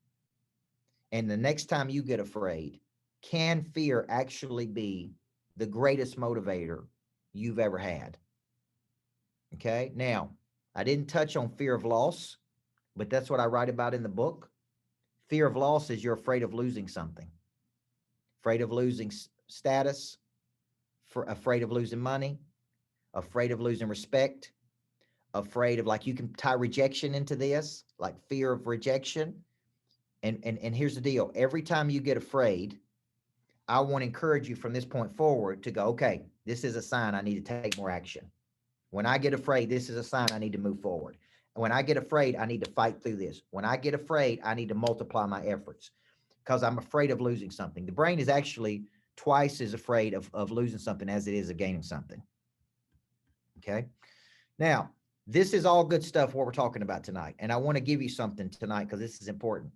And the next time you get afraid, can fear actually be the greatest motivator you've ever had? Okay. Now, I didn't touch on fear of loss, but that's what I write about in the book. Fear of loss is you're afraid of losing something, afraid of losing status, afraid of losing money, afraid of losing respect, afraid of, like, you can tie rejection into this, like fear of rejection. And here's the deal. Every time you get afraid, I want to encourage you from this point forward to go, okay, this is a sign I need to take more action. When I get afraid, this is a sign I need to move forward. When I get afraid, I need to fight through this. When I get afraid, I need to multiply my efforts because I'm afraid of losing something. The brain is actually twice as afraid of losing something as it is of gaining something. Okay. Now, this is all good stuff, what we're talking about tonight. And I want to give you something tonight because this is important.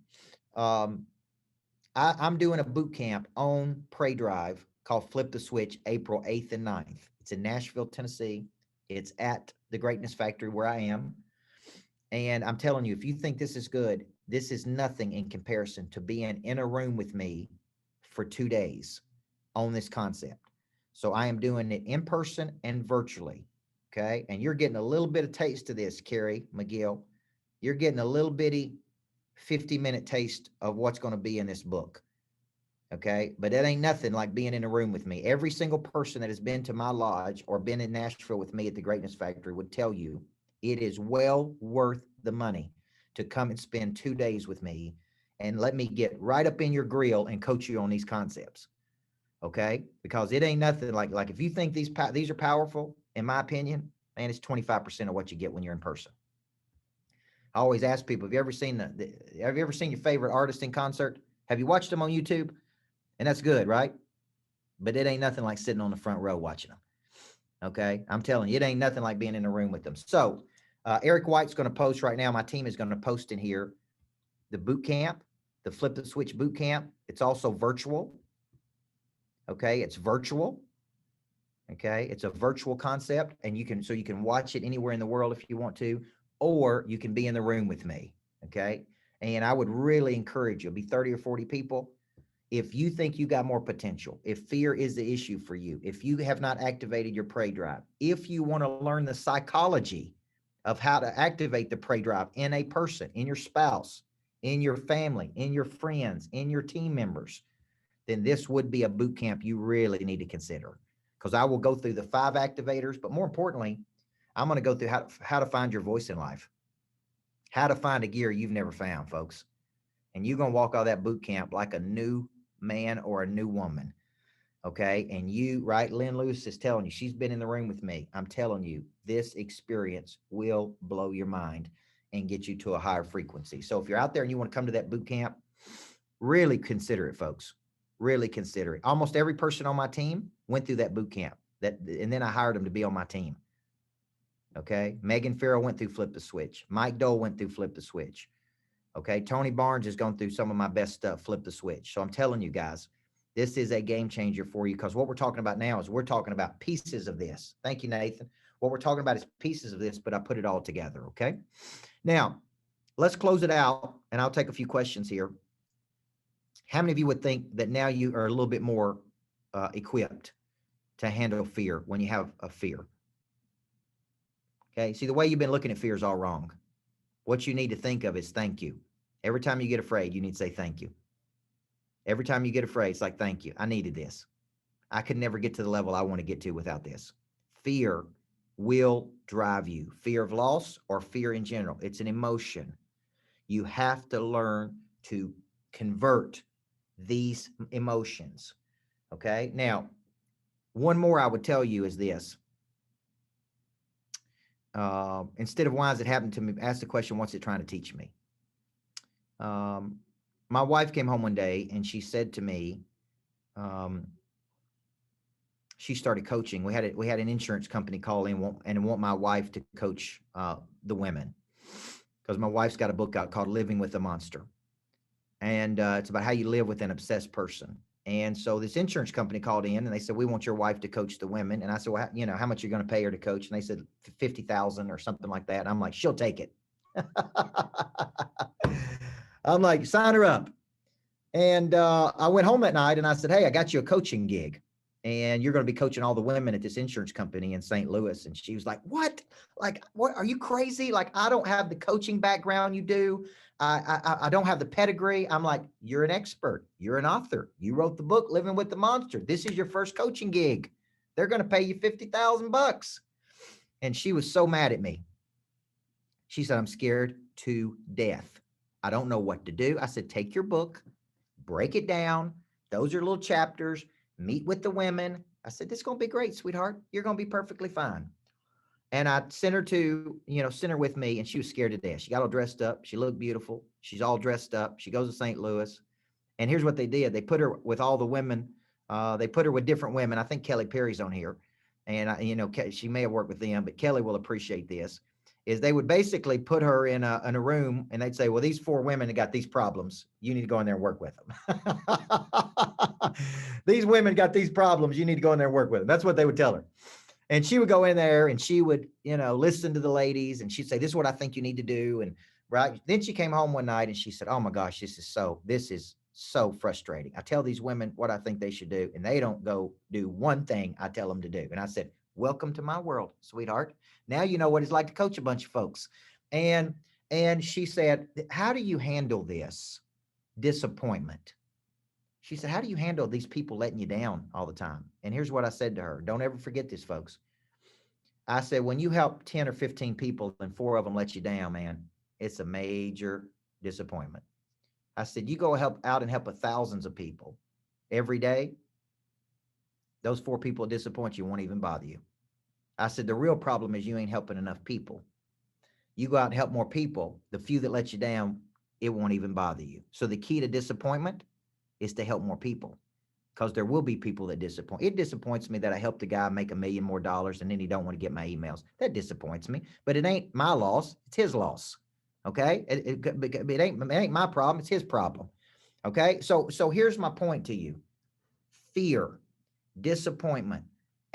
I'm doing a boot camp on Prey Drive called Flip the Switch, April 8th and 9th. It's in Nashville, Tennessee. It's at the Greatness Factory where I am. And I'm telling you, if you think this is good, this is nothing in comparison to being in a room with me for 2 days on this concept. So I am doing it in person and virtually. Okay. And you're getting a little bit of taste of this, Carrie McGill. You're getting a little bitty 50-minute taste of what's going to be in this book. Okay. But that ain't nothing like being in a room with me. Every single person that has been to my lodge or been in Nashville with me at the Greatness Factory would tell you it is well worth the money to come and spend 2 days with me and let me get right up in your grill and coach you on these concepts. Okay. Because it ain't nothing like if you think these are powerful, in my opinion, man, it's 25% of what you get when you're in person. I always ask people, have you ever seen your favorite artist in concert? Have you watched them on YouTube? And that's good, right? But it ain't nothing like sitting on the front row watching them. Okay. I'm telling you, it ain't nothing like being in a room with them. So Eric White's going to post right now. My team is going to post in here the boot camp, the Flip the Switch boot camp. It's also virtual. Okay. It's virtual. Okay. It's a virtual concept, and you can watch it anywhere in the world if you want to, or you can be in the room with me. Okay. And I would really encourage you, it'll be 30 or 40 people. If you think you got more potential, if fear is the issue for you, if you have not activated your prey drive, if you want to learn the psychology of how to activate the prey drive in a person, in your spouse, in your family, in your friends, in your team members, then this would be a boot camp you really need to consider. Because I will go through the 5 activators, but more importantly, I'm going to go through how to find your voice in life, how to find a gear you've never found, folks. And you're going to walk out of that boot camp like a new man or a new woman. Okay. And Lynn Lewis is telling you, she's been in the room with me. I'm telling you, this experience will blow your mind and get you to a higher frequency. So if you're out there and you want to come to that boot camp, really consider it, folks. Really consider it. Almost every person on my team went through that boot camp, and then I hired them to be on my team. Okay. Megan Farrell went through Flip the Switch. Mike Dole went through Flip the Switch. Okay. Tony Barnes has gone through some of my best stuff, Flip the Switch. So I'm telling you guys, This is a game changer for you, because what we're talking about now is we're talking about pieces of this. Thank you, Nathan. What we're talking about is pieces of this, but I put it all together. Okay. Now let's close it out, and I'll take a few questions here. How many of you would think that now you are a little bit more equipped to handle fear when you have a fear? Okay. See, the way you've been looking at fear is all wrong. What you need to think of is thank you. Every time you get afraid, you need to say thank you. Every time you get afraid, it's like, thank you. I needed this. I could never get to the level I want to get to without this. Fear will drive you. Fear of loss or fear in general. It's an emotion. You have to learn to convert these emotions. Okay. Now, one more I would tell you is this. Instead of why has it happened to me, ask the question, what's it trying to teach me? My wife came home one day and she said to me, she started coaching. We had an insurance company call in and want my wife to coach the women, because my wife's got a book out called Living with a Monster. And it's about how you live with an obsessed person. And so this insurance company called in and they said, we want your wife to coach the women. And I said, well, you know, how much are you going to pay her to coach? And they said 50,000 or something like that. And I'm like, she'll take it. I'm like, sign her up. And I went home that night and I said, hey, I got you a coaching gig and you're going to be coaching all the women at this insurance company in St. Louis. And she was like, what? Like, what? Are you crazy? Like, I don't have the coaching background you do. I don't have the pedigree. I'm like, you're an expert. You're an author. You wrote the book, Living with the Monster. This is your first coaching gig. They're going to pay you $50,000. And she was so mad at me. She said, I'm scared to death. I don't know what to do. I said, take your book, break it down. Those are little chapters. Meet with the women. I said, this is going to be great, sweetheart. You're going to be perfectly fine. And I sent her to, sent her with me, and she was scared to death. She got all dressed up. She looked beautiful. She's all dressed up. She goes to St. Louis. And here's what they did. They put her with all the women. They put her with different women. I think Kelly Perry's on here. And, she may have worked with them, but Kelly will appreciate this. Is they would basically put her in a room and they'd say, well, these 4 women have got these problems. You need to go in there and work with them. These women got these problems. You need to go in there and work with them. That's what they would tell her. And she would go in there and she would, listen to the ladies and she'd say, this is what I think you need to do. And right. Then she came home one night and she said, oh my gosh, this is so frustrating. I tell these women what I think they should do and they don't go do one thing I tell them to do. And I said, welcome to my world, sweetheart. Now you know what it's like to coach a bunch of folks. And she said, how do you handle this disappointment? She said, how do you handle these people letting you down all the time? And here's what I said to her. Don't ever forget this, folks. I said, when you help 10 or 15 people and 4 of them let you down, man, it's a major disappointment. I said, you go out and help thousands of people every day. Those 4 people disappoint you, won't even bother you. I said, the real problem is you ain't helping enough people. You go out and help more people. The few that let you down, it won't even bother you. So the key to disappointment is to help more people, because there will be people that disappoint. It disappoints me that I helped a guy make $1 million more and then he don't want to get my emails. That disappoints me, but it ain't my loss. It's his loss. Okay. It ain't my problem. It's his problem. Okay. So here's my point to you. Fear, disappointment,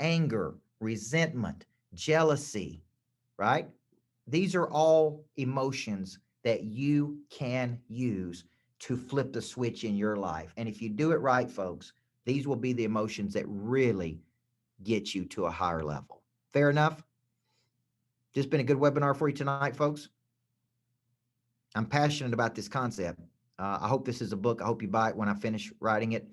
anger, resentment, jealousy, right? These are all emotions that you can use to flip the switch in your life. And if you do it right, folks, these will be the emotions that really get you to a higher level. Fair enough? This has been a good webinar for you tonight, folks. I'm passionate about this concept. I hope this is a book. I hope you buy it when I finish writing it.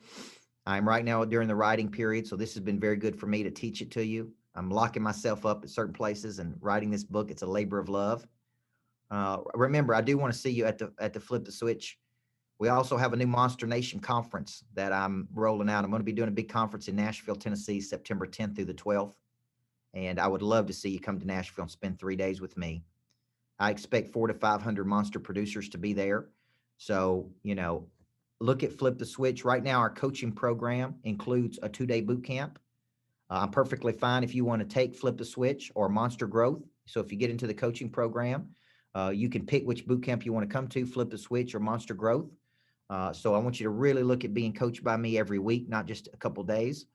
I'm right now during the writing period, so this has been very good for me to teach it to you. I'm locking myself up at certain places and writing this book. It's a labor of love. Remember, I do want to see you at the Flip the Switch. We also have a new Monster Nation conference that I'm rolling out. I'm going to be doing a big conference in Nashville, Tennessee, September 10th through the 12th. And I would love to see you come to Nashville and spend 3 days with me. I expect 400 to 500 monster producers to be there. So, look at Flip the Switch. Right now, our coaching program includes a 2-day boot camp. I'm perfectly fine if you want to take Flip the Switch or Monster Growth. So if you get into the coaching program, you can pick which boot camp you want to come to, Flip the Switch or Monster Growth. So I want you to really look at being coached by me every week, not just a couple days.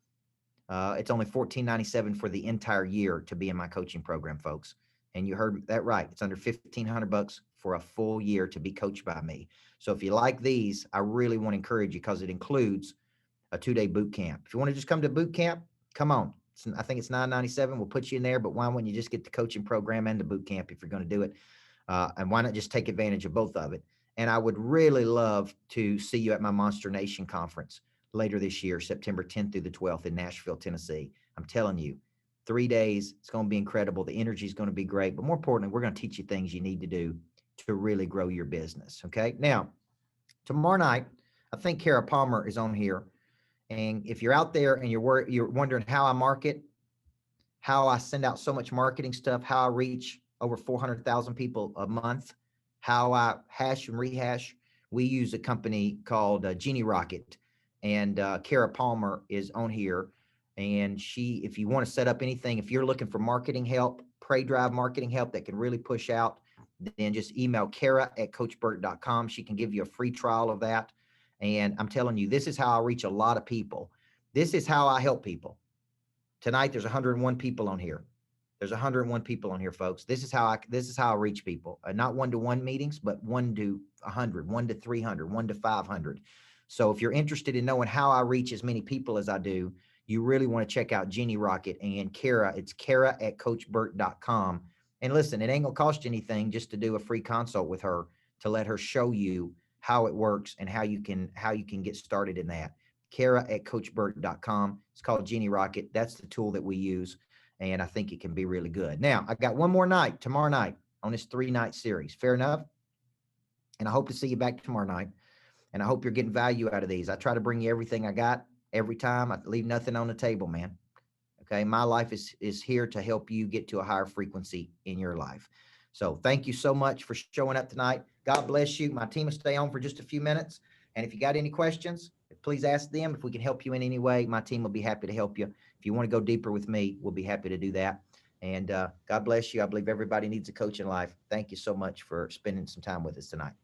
It's only $14.97 for the entire year to be in my coaching program, folks. And you heard that right. It's under $1,500 for a full year to be coached by me. So if you like these, I really want to encourage you, because it includes a 2-day boot camp. If you want to just come to boot camp, come on. I think it's $9.97. We'll put you in there, but why wouldn't you just get the coaching program and the boot camp if you're going to do it? And why not just take advantage of both of it? And I would really love to see you at my Monster Nation conference later this year, September 10th through the 12th in Nashville, Tennessee. I'm telling you, 3 days, it's going to be incredible. The energy is going to be great. But more importantly, we're going to teach you things you need to do to really grow your business. Okay. Now, tomorrow night, I think Kara Palmer is on here. And if you're out there and you're wondering how I market, how I send out so much marketing stuff, how I reach over 400,000 people a month, how I hash and rehash, we use a company called Genie Rocket, and Kara Palmer is on here. And if you want to set up anything, if you're looking for marketing help, pre-drive marketing help that can really push out, then just email Kara at coachburt.com. She can give you a free trial of that. And I'm telling you, this is how I reach a lot of people. This is how I help people. Tonight, there's 101 people on here. There's 101 people on here, folks. This is how I reach people. Not 1-to-1 meetings, but 1 to 100, 1 to 300, 1 to 500. So if you're interested in knowing how I reach as many people as I do, you really want to check out Genie Rocket and Kara. It's Kara at coachburt.com. And listen, it ain't gonna cost you anything just to do a free consult with her, to let her show you how it works and how you can get started in that. Kara at coachburt.com. It's called Genie Rocket. That's the tool that we use, and I think it can be really good. Now, I got one more night, tomorrow night, on this 3-night series. Fair enough? And I hope to see you back tomorrow night, and I hope you're getting value out of these. I try to bring you everything I got every time. I leave nothing on the table, man. Okay, my life is here to help you get to a higher frequency in your life. So thank you so much for showing up tonight. God bless you. My team will stay on for just a few minutes. And if you got any questions, please ask them. If we can help you in any way, my team will be happy to help you. If you want to go deeper with me, we'll be happy to do that. And God bless you. I believe everybody needs a coach in life. Thank you so much for spending some time with us tonight.